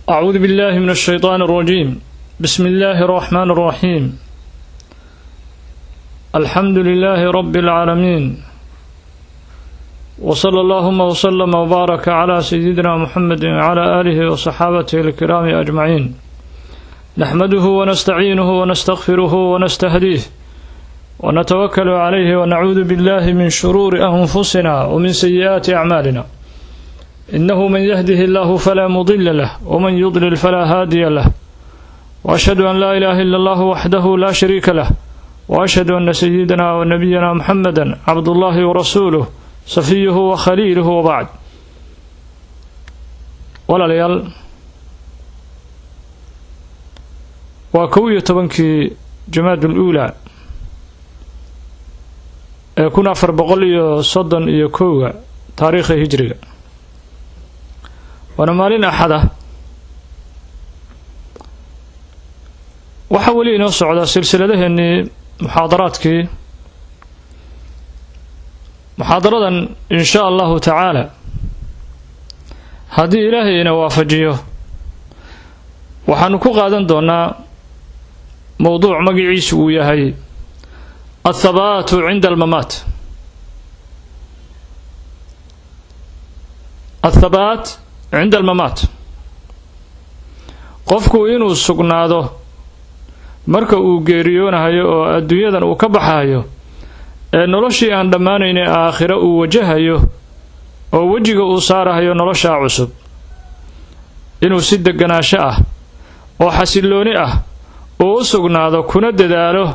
أعوذ بالله من الشيطان الرجيم. بسم الله الرحمن الرحيم. الحمد لله رب العالمين، وصلى اللهم وسلم وبارك على سيدنا محمد وعلى آله وصحابته الكرام أجمعين. نحمده ونستعينه ونستغفره ونستهديه ونتوكل عليه ونعوذ بالله من شرور أنفسنا ومن سيئات أعمالنا، إنه من يهده الله فلا مضل له ومن يضلل فلا هادي له، وأشهد أن لا إله إلا الله وحده لا شريك له، وأشهد أن سيدنا ونبينا محمدا عبد الله ورسوله صفيه وخليله، وبعد. ولا ليال وكوية تبنكي جماد الأولى كنا فربقلي صدن يكوى تاريخ هجري، ونمالين أحدا وحاولين نصعد سلسلة هني محاضرة إن شاء الله تعالى. هذه إلهي نوافجيه وحنكو قادن دونا موضوع مقعيس وياهي الثبات عند الممات. الثبات عند الممات، qofku inuu sugnaado marka uu geeriyoonayo oo adduunyadan uu ka baxayo ee noloshii aan dhamaanayn ee aakhiro uu wajahayo oo wajiga uu saarayo nolosha cusub, inuu si deganaansho ah oo xasilooni ah oo u sugnaado kuna dadaalo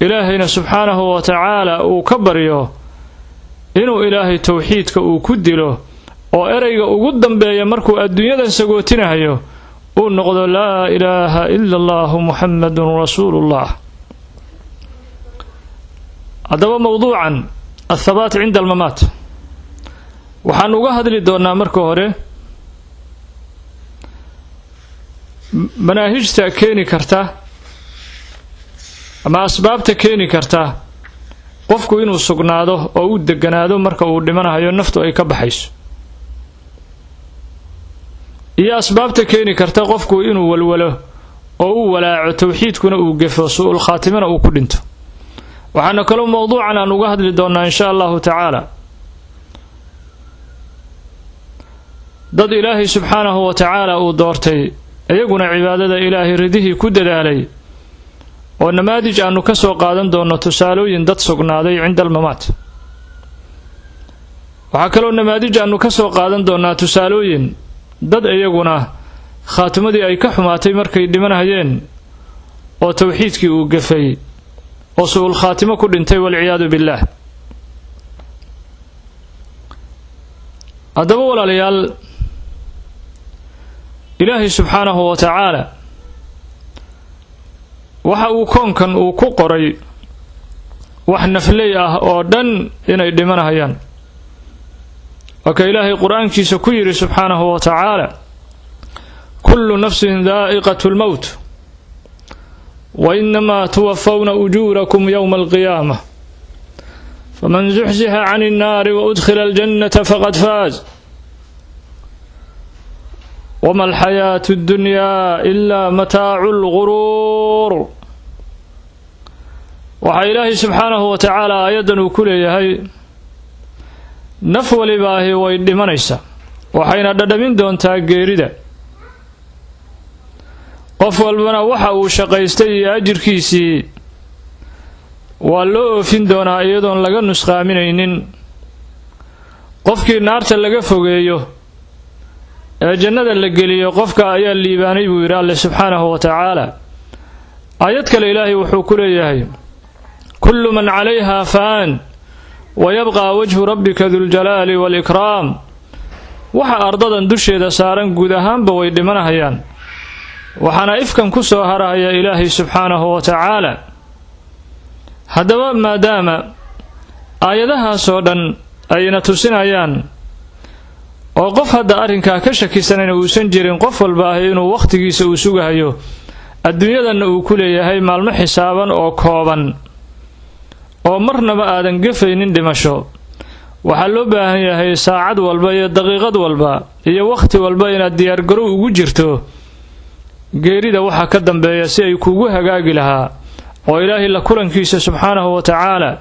ilaahayna subxaanahu wa tacaala uu ka baryo inuu ilaahay tawxiidka uu ku dilo oo erayga ugu dambeeya markuu adduunyadan sagootinayo uu noqdo laa ilaaha ila allah muhammadun rasuulullah. haddaba mowduucan athabaat cinda almamaat waxaan uga hadli doonaa marka hore manaahijta keeni karta ama asbaabta keeni karta qofku inuu sugnaado oo u deganaado marka uu dhimanayo naftu ay ka baxayso, iyo asbaabta keeni karta qofku inuu walwalo oo uu walaaco tawxiidkuna uu gafo su'ul khaatimana uu ku dhinto. waxaana kaloo mowduucan aan uga hadli doonaa insha allahu tacaala dad ilaahay subxaanahu wa tacaala uu doortay iyaguna cibaadada ilaahay ridihii ku dadaalay oo namaadij aanu ka soo qaadan doono tusaalooyin dad sugnaaday cinda almamaat. waxaa kaloo namaadij aanu ka soo qaadan doonaa tusaalooyin dad iyaguna khaatimadii ay ka xumaatay markay dhimanayeen oo tawxiidkii uu gafay oo su'ul khaatimo ku dhintay walciyaadu billaah. haddaba walaalayaal, ilaahay subxaanahu wa tacaala waxa uu koonkan uu ku qoray wax nafley ah oo dhan inay dhimanayaan. وكا إلهي قرآن كيسا كيري سبحانه وتعالى كل نفس ذائقة الموت وإنما توفون أجوركم يوم القيامة فمن زحزح عن النار وأدخل الجنة فقد فاز وما الحياة الدنيا إلا متاع الغرور. وحا إلهي سبحانه وتعالى أيضا كل يهي naf walibaahi way dhimanaysa waxayna dhadhamin doontaa geerida. qof walbana waxa uu shaqaystay iyo ajirkiisii waa loo oofin doonaa iyadoon laga nusqaaminaynin. qofkii naarta laga fogeeyo ee jannada la geliyo qofka ayaa liibaanay buu yidhi alle subxaanahu wa tacaala. aayad kale ilaahay wuxuu ku leeyahay kullu man calayha faan ويبقى وجه ربك ذو الجلال والإكرام. waxa ardadan dusheeda saaran guud ahaanba way dhimanayaan, waxaana ifkan ku soo haraya ilaahay subxaanahu wa tacaala. haddaba maadaama aayadahaasoo dhan ayna tusinayaan oo qof hadda arrinkaa ka shakisanayna uusan jirin, qof walba ah inuu wakhtigiisa uu sugahayo adduunyadanna uu ku leeyahay maalmo xisaaban oo kooban oo marnaba aadan gafaynin dhimasho, waxaa loo baahan yahay saacad walba iyo daqiiqad walba iyo wakhti walba inaad diyaargarow ugu jirto geerida waxa ka dambeeya si ay kuugu hagaagi lahaa oo ilaahay la kulankiisa subxaanahu wa tacaala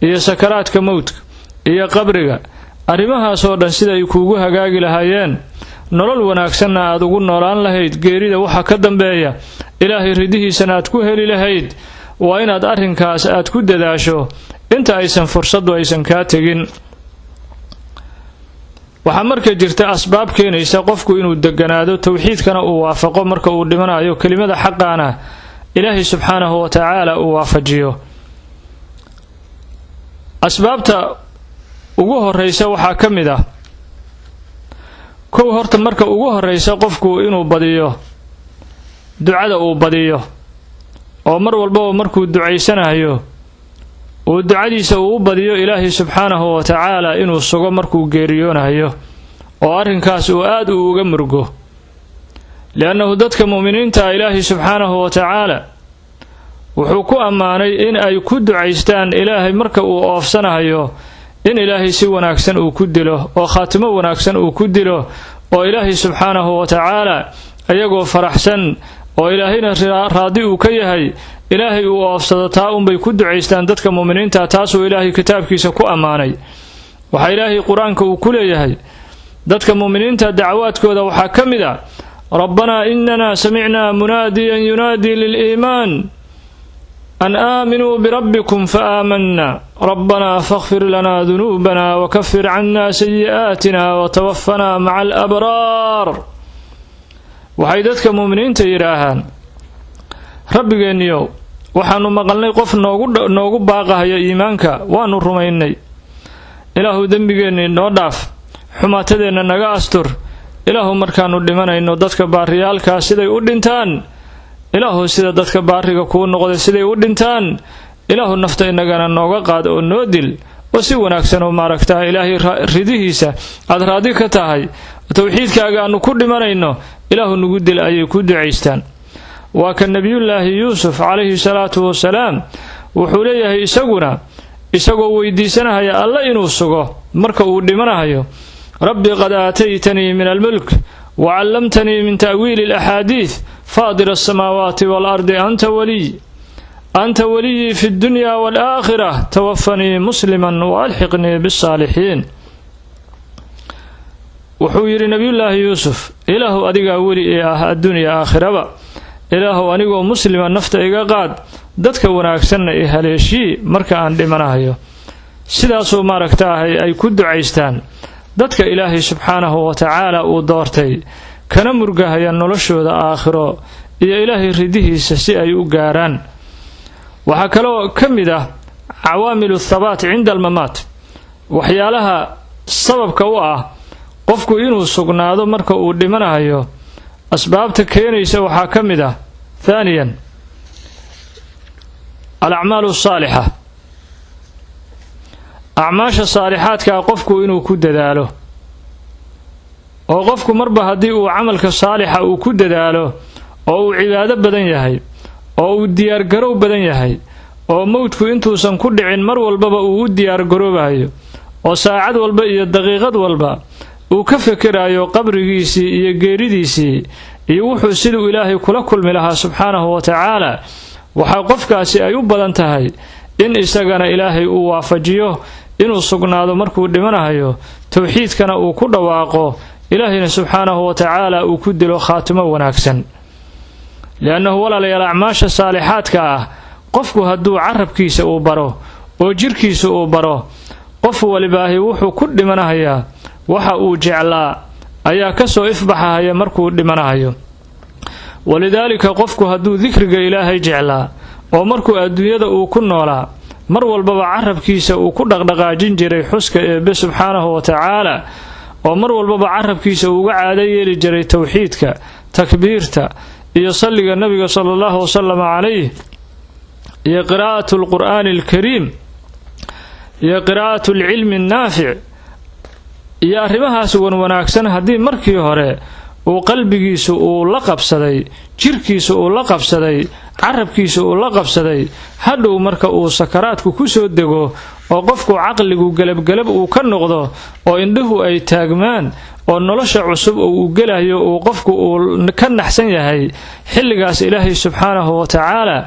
iyo sakaraadka mawdka iyo qabriga arrimahaas oo dhan sida ay kuugu hagaagi lahaayeen nolol wanaagsanna aad ugu noolaan lahayd geerida waxa ka dambeeya ilaahay ridihiisana aad ku heli lahayd waa inaad arrinkaas aad ku dadaasho inta aysan fursadu aysan kaa tegin waxaa marka jirta asbaab keenaysa qofku inuu deganaado tawxiidkana uu waafaqo marka uu dhimanayo kelimada xaqaana ilaahay subxaanahu wa tacaala uu waafajiyo asbaabta ugu horeysa waxaa ka mid ah kow horta marka ugu horeysa qofku inuu badiyo ducada uu badiyo oo mar walba markuu ducaysanayo uu ducadiisa uu badiyo ilaahay subxaanahu wa tacaala inuu sugo markuu geeriyoonayo oo arrinkaas uu aad uga murgo li'annahu dadka mu'miniinta ilaahay subxaanahu wa tacaala wuxuu ku ammaanay in ay ku ducaystaan ilaahay marka uu oofsanayo in ilaahay si wanaagsan uu ku dilo oo khaatimo wanaagsan uu ku dilo oo ilaahay subxaanahu wa tacaala ayagoo faraxsan oo ilaahayna raadi uu ka yahay ilaahay uu oofsado taa unbay ku ducaystaan dadka mu'miniinta taasuu ilaahay kitaabkiisa ku ammaanay waxaa ilaahay qur-aanka uu ku leeyahay dadka mu'miniinta dacwaadkooda waxaa ka mid ah rabbanaa inana samicnaa munaadiyan yunaadii liliimaan أن آمنوا بربكم فآمنا ربنا فاغفر لنا ذنوبنا وكفر عنا سيئاتنا وتوفنا مع الأبرار وحيدتك مؤمنين تيراهان ربينيو وحانو مقلني قف نوغو باقها يا إيمانك وانو رميني إلهو دنبيني نوداف حماتدين نغا أستر إلهو مركانو دمانا إنو دتك باريالك سيدي أدنتان ilaahu sida dadka baariga kuu noqday siday u dhintaan ilaahu nafta inagana nooga qaad oo noo dil oo si wanaagsan oo maaragtaa ilaahay ridihiisa aad raadi ka tahay tawxiidkaaga aanu ku dhimanayno ilaahu nagu dil ayay ku ducaystaan waa ka nabiyullaahi yuusuf calayhi salaatu wasalaam wuxuu leeyahay isagoo weydiisanaya alla inuu sugo marka uu dhimanayo rabbi qad aataytanii min almulk وعلمتني من تأويل الأحاديث فاضل السماوات والأرض أنت ولي في الدنيا والآخرة توفني مسلما وألحقني بالصالحين وحوير نبي الله يوسف إله أدقى ولي الدنيا آخرة إله أنيقو مسلما نفت إيقاد دتك وناكسن إهاليشي مركا عن لمناهيو سلاسو ماركتاهي أي كد عيستان dadka ilaahay subxaanahu wa tacaala uu doortay kana murgahaya noloshooda aakhiro iyo ilaahay ridihiisa si ay u gaaraan waxaa kaloo ka mid ah cawaamilu thabaat cinda almamaat waxyaalaha sababka u ah qofku inuu sugnaado marka uu dhimanayo asbaabta keenaysa waxaa ka mid ah thaaniyan alacmaalu saalixa acmaasha saalixaadka qofku inuu ku dadaalo oo qofku marba haddii uu camalka saalixa uu ku dadaalo oo uu cibaado badan yahay oo uu diyaargarow badan yahay oo mawdku intuusan ku dhicin mar walbaba uu u diyaargaroobayo oo saacad walba iyo daqiiqad walba uu ka fekerayo qabrigiisii iyo geeridiisii iyo wuxuu siduu ilaahay kula kulmi lahaa subxaanahu wa tacaala waxaa qofkaasi ay u badan tahay in isagana ilaahay uu waafajiyo inuu sugnaado markuu dhimanayo tawxiidkana uu ku dhawaaqo ilaahayna subxaanahu wa tacaala uu ku dilo khaatimo wanaagsan liannahu walaalayaal acmaasha saalixaadka ah qofku hadduu carabkiisa uu baro oo jirkiisa uu baro qof walibaahi wuxuu ku dhimanayaa waxa uu jeclaa ayaa ka soo ifbaxaya markuu dhimanayo walidaalika qofku hadduu dikriga ilaahay jeclaa oo markuu adduunyada uu ku noolaa mar walbaba carabkiisa uu ku dhaqdhaqaajin jiray xuska eebbe subxaanahu wa tacaala oo mar walbaba carabkiisa uuga caado yeeli jiray tawxiidka takbiirta iyo salliga nabiga sala allahu wasalam calayh iyo qiraa'atu alqur'aani alkariim iyo qiraa'atu alcilmi annaafic iyo arrimahaas wanaagsan haddii markii hore uu qalbigiisu uu la qabsaday jirkiisu uu la qabsaday carabkiisu uu la qabsaday hadhow marka uu sakaraadku ku soo dego oo qofku caqligu galabgalab uu ka noqdo oo indhuhu ay taagmaan oo nolosha cusub uu gelayo oo qofku uu ka naxsan yahay xilligaas ilaahay subxaanahu wa tacaala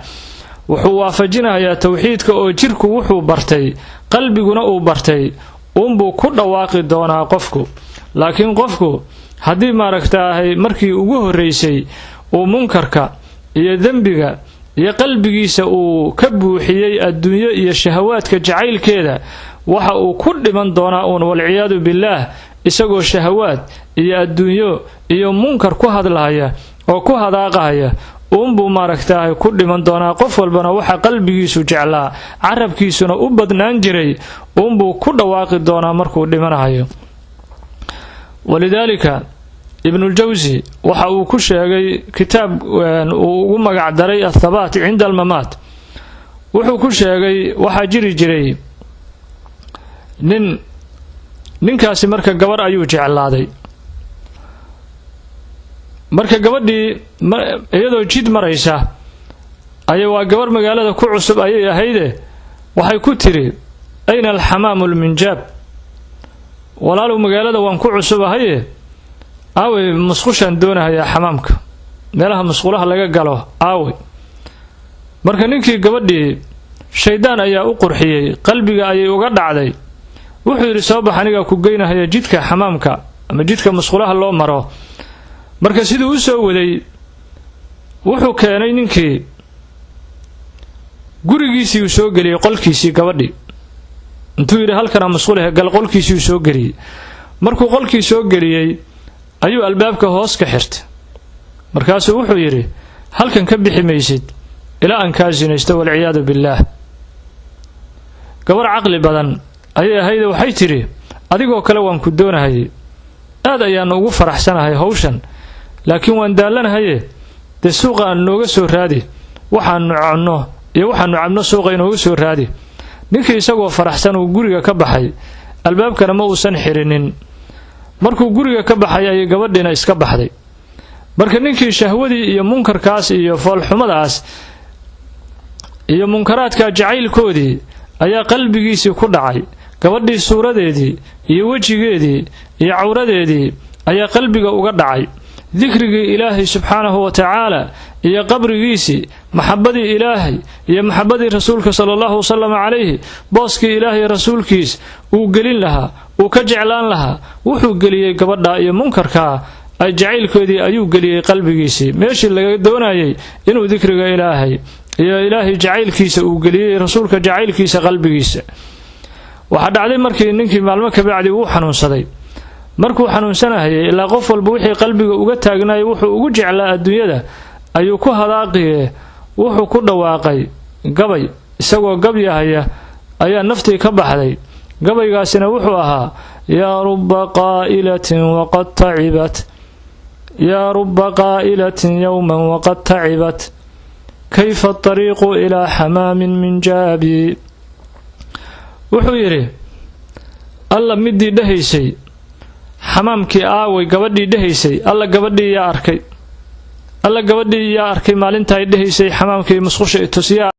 wuxuu waafajinayaa tawxiidka oo jirku wuxuu bartay qalbiguna uu bartay uunbuu ku dhawaaqi doonaa qofku. laakiin qofku haddii maaragtaahay markii ugu horraysay uu munkarka iyo dembiga iyo qalbigiisa uu ka buuxiyey adduunyo iyo shahawaadka jacaylkeeda waxa uu ku dhiman doonaa uun walciyaadu billaah isagoo shahawaad iyo adduunyo iyo munkar ku hadlahaya oo ku hadaaqahaya uunbuu maaragtaahay ku dhiman doonaa. qof walbana waxa qalbigiisu jeclaa carabkiisuna u badnaan jiray uunbuu ku dhawaaqi doonaa markuu dhimanahayo. walidaalika ibnuljawsi waxa uu ku sheegay kitaab uu ugu magac daray athabaat cinda almamaat. wuxuu ku sheegay waxaa jiri jiray ninkaasi marka gabar ayuu jeclaaday. marka gabadhii iyadoo jid maraysa waa gabar magaalada ku cusub ayay ahayde waxay ku tiri ayna alxamaamu lminjaab, walaalow magaalada waan ku cusubahaye aawey musqushaan doonahayaa xamaamka, meelaha musqulaha laga galo aawey. marka ninkii gabadhii shaydaan ayaa u qurxiyey, qalbiga ayay uga dhacday. wuxuu yidhi soo bax anigaa ku geynahaya jidka xamaamka ama jidka musqulaha loo maro. marka siduu u soo waday wuxuu keenay ninkii gurigiisii uu soo geliyey, qolkiisii gabadhii intuu yidhi halkana musqulaha gal, qolkiisii uu soo geliyey. markuu qolkii soo geliyey ayuu albaabka hoos ka xirtay. markaasuu wuxuu yidhi halkan ka bixi maysid ilaa aan kaa sinaysto walciyaadu billaah. gabar caqli badan ayay ahayde waxay tidhi adigoo kale waan ku doonahayay, aad ayaanu ugu faraxsanahay hawshan, laakiin waan daallanahaye dee suuqa aan nooga soo raadi, waxaanu cunno iyo waxaanu cabno suuqa inooga soo raadi. ninkii isagoo faraxsan uu guriga ka baxay, albaabkana ma uusan xirinin. markuu guriga ka baxay ayay gabadhiina iska baxday. marka ninkii shahwadii iyo munkarkaas iyo foolxumadaas iyo munkaraadka jacaylkoodii ayaa qalbigiisii ku dhacay. gabadhii suuradeedii iyo wejigeedii iyo cawradeedii ayaa qalbiga uga dhacay. dikrigii ilaahay subxaanahu wa tacaala iyo qabrigiisii, maxabadii ilaahay iyo maxabadii rasuulka sala allahu wasalam calayhi, booskii ilaahay rasuulkiis uu gelin lahaa, uu ka jeclaan lahaa, wuxuu geliyey gabadha iyo munkarkaa ay jacaylkoodii ayuu geliyey qalbigiisii. meeshii laga doonayay inuu dikriga ilaahay iyo ilaahay jacaylkiisa uu geliyey rasuulka jacaylkiisa qalbigiisa. waxaa dhacday markii ninkii maalmo kabacdi uu xanuunsaday. markuu xanuunsanahayay ilaa qof walba wixii qalbiga uga taagnaayay wuxuu ugu jeclaa adduunyada ayuu ku hadaaqiye wuxuu ku dhawaaqay gabay. isagoo gabyahaya ayaa naftii ka baxday. gabaygaasina wuxuu ahaa yaa rubba qaa'ilatin waqad tacibat, yaa rubba qaa'ilatin yowman waqad tacibat, kayfa atariiqu ilaa xamaamin min jaabi. wuxuu yidhi alla midii dhahaysay xamaamkii aaway, gabadhii dhahaysay alla gabadhii yaa arkay, alla gabadhii yaa arkay maalinta ay dhahaysay xamaamkii musqusha itusiyaa